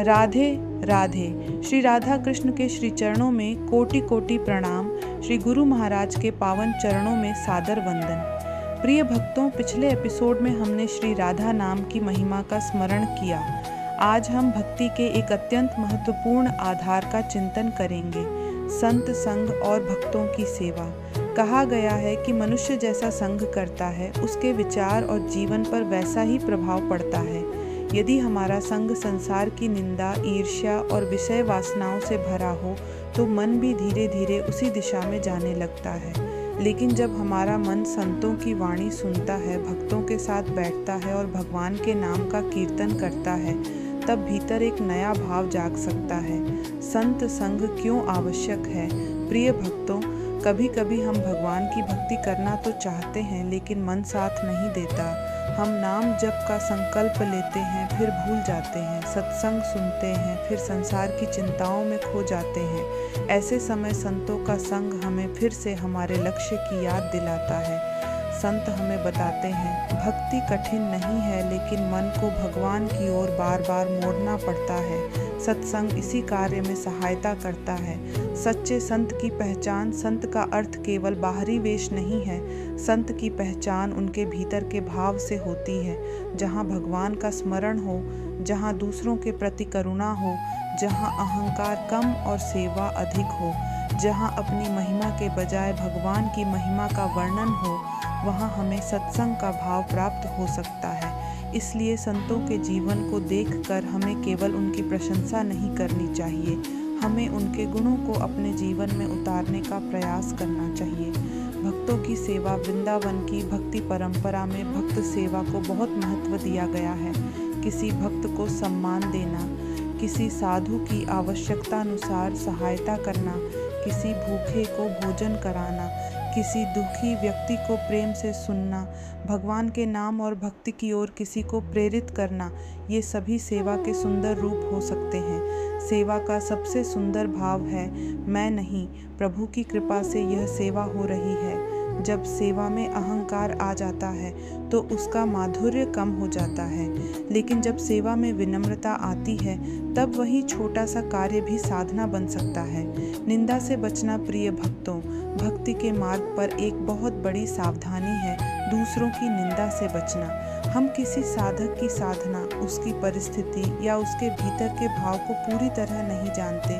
राधे राधे। श्री राधा कृष्ण के श्री चरणों में कोटि कोटि प्रणाम। श्री गुरु महाराज के पावन चरणों में सादर वंदन। प्रिय भक्तों, पिछले एपिसोड में हमने श्री राधा नाम की महिमा का स्मरण किया। आज हम भक्ति के एक अत्यंत महत्वपूर्ण आधार का चिंतन करेंगे, संत संग और भक्तों की सेवा। कहा गया है कि मनुष्य जैसा संग करता है, उसके विचार और जीवन पर वैसा ही प्रभाव पड़ता है। यदि हमारा संग संसार की निंदा, ईर्ष्या और विषय वासनाओं से भरा हो तो मन भी धीरे धीरे उसी दिशा में जाने लगता है। लेकिन जब हमारा मन संतों की वाणी सुनता है, भक्तों के साथ बैठता है और भगवान के नाम का कीर्तन करता है, तब भीतर एक नया भाव जाग सकता है। संत संग क्यों आवश्यक है? प्रिय भक्तों, कभी कभी हम भगवान की भक्ति करना तो चाहते हैं, लेकिन मन साथ नहीं देता। हम नाम जप का संकल्प लेते हैं, फिर भूल जाते हैं। सत्संग सुनते हैं, फिर संसार की चिंताओं में खो जाते हैं। ऐसे समय संतों का संग हमें फिर से हमारे लक्ष्य की याद दिलाता है। संत हमें बताते हैं, भक्ति कठिन नहीं है, लेकिन मन को भगवान की ओर बार बार मोड़ना पड़ता है। सत्संग इसी कार्य में सहायता करता है। सच्चे संत की पहचान, संत का अर्थ केवल बाहरी वेश नहीं है। संत की पहचान उनके भीतर के भाव से होती है। जहाँ भगवान का स्मरण हो, जहाँ दूसरों के प्रति करुणा हो, जहाँ अहंकार कम और सेवा अधिक हो, जहाँ अपनी महिमा के बजाय भगवान की महिमा का वर्णन हो, वहाँ हमें सत्संग का भाव प्राप्त हो सकता है। इसलिए संतों के जीवन को देखकर हमें केवल उनकी प्रशंसा नहीं करनी चाहिए, हमें उनके गुणों को अपने जीवन में उतारने का प्रयास करना चाहिए। भक्तों की सेवा, वृंदावन की भक्ति परंपरा में भक्त सेवा को बहुत महत्व दिया गया है। किसी भक्त को सम्मान देना, किसी साधु की आवश्यकता अनुसार सहायता करना, किसी भूखे को भोजन कराना, किसी दुखी व्यक्ति को प्रेम से सुनना, भगवान के नाम और भक्ति की ओर किसी को प्रेरित करना, ये सभी सेवा के सुंदर रूप हो सकते हैं। सेवा का सबसे सुंदर भाव है, मैं नहीं, प्रभु की कृपा से यह सेवा हो रही है। जब सेवा में अहंकार आ जाता है तो उसका माधुर्य कम हो जाता है, लेकिन जब सेवा में विनम्रता आती है तब वही छोटा सा कार्य भी साधना बन सकता है। निंदा से बचना प्रिय भक्तों, भक्ति के मार्ग पर एक बहुत बड़ी सावधानी है, दूसरों की निंदा से बचना। हम किसी साधक की साधना, उसकी परिस्थिति या उसके भीतर के भाव को पूरी तरह नहीं जानते,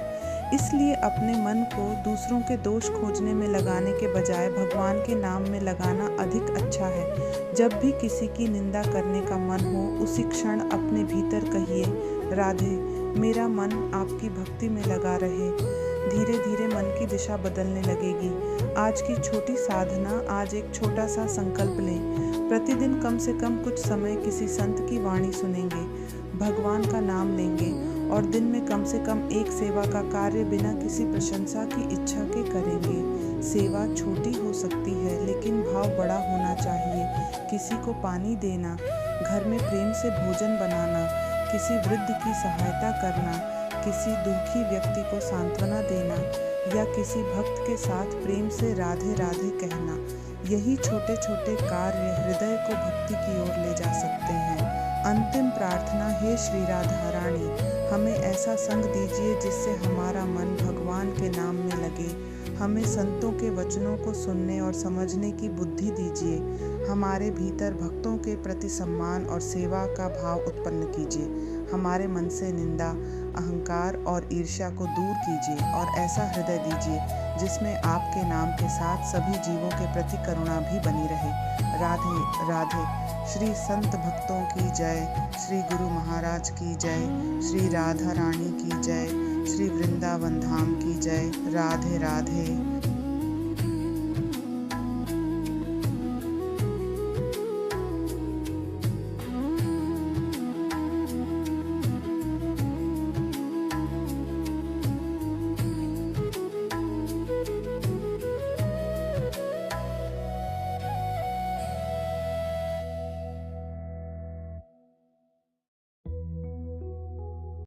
इसलिए अपने मन को दूसरों के दोष खोजने में लगाने के बजाय भगवान के नाम में लगाना अधिक अच्छा है। जब भी किसी की निंदा करने का मन हो, उसी क्षण अपने भीतर कहिए, राधे, मेरा मन आपकी भक्ति में लगा रहे। धीरे धीरे मन की दिशा बदलने लगेगी। आज की छोटी साधना, आज एक छोटा सा संकल्प लें। प्रतिदिन कम से कम कुछ समय किसी संत की वाणी सुनेंगे, भगवान का नाम लेंगे और दिन में कम से कम एक सेवा का कार्य बिना किसी प्रशंसा की इच्छा के करेंगे। सेवा छोटी हो सकती है, लेकिन भाव बड़ा होना चाहिए। किसी को पानी देना, घर में प्रेम से भोजन बनाना, किसी वृद्ध की सहायता करना, किसी दुखी व्यक्ति को सांत्वना देना या किसी भक्त के साथ प्रेम से राधे राधे कहना, यही छोटे छोटे कार्य हृदय को भक्ति की ओर ले जा सकते हैं। अंतिम प्रार्थना, हे श्री राधा रानी, हमें ऐसा संग दीजिए जिससे हमारा मन भगवान के नाम में लगे। हमें संतों के वचनों को सुनने और समझने की बुद्धि दीजिए। हमारे भीतर भक्तों के प्रति सम्मान और सेवा का भाव उत्पन्न कीजिए। हमारे मन से निंदा, अहंकार और ईर्ष्या को दूर कीजिए और ऐसा हृदय दीजिए जिसमें आपके नाम के साथ सभी जीवों के प्रति करुणा भी बनी रहे। राधे राधे। श्री संत भक्तों की जय, श्री गुरु महाराज की जय, श्री राधा रानी की जय, श्री वृंदावन धाम की जय। राधे राधे।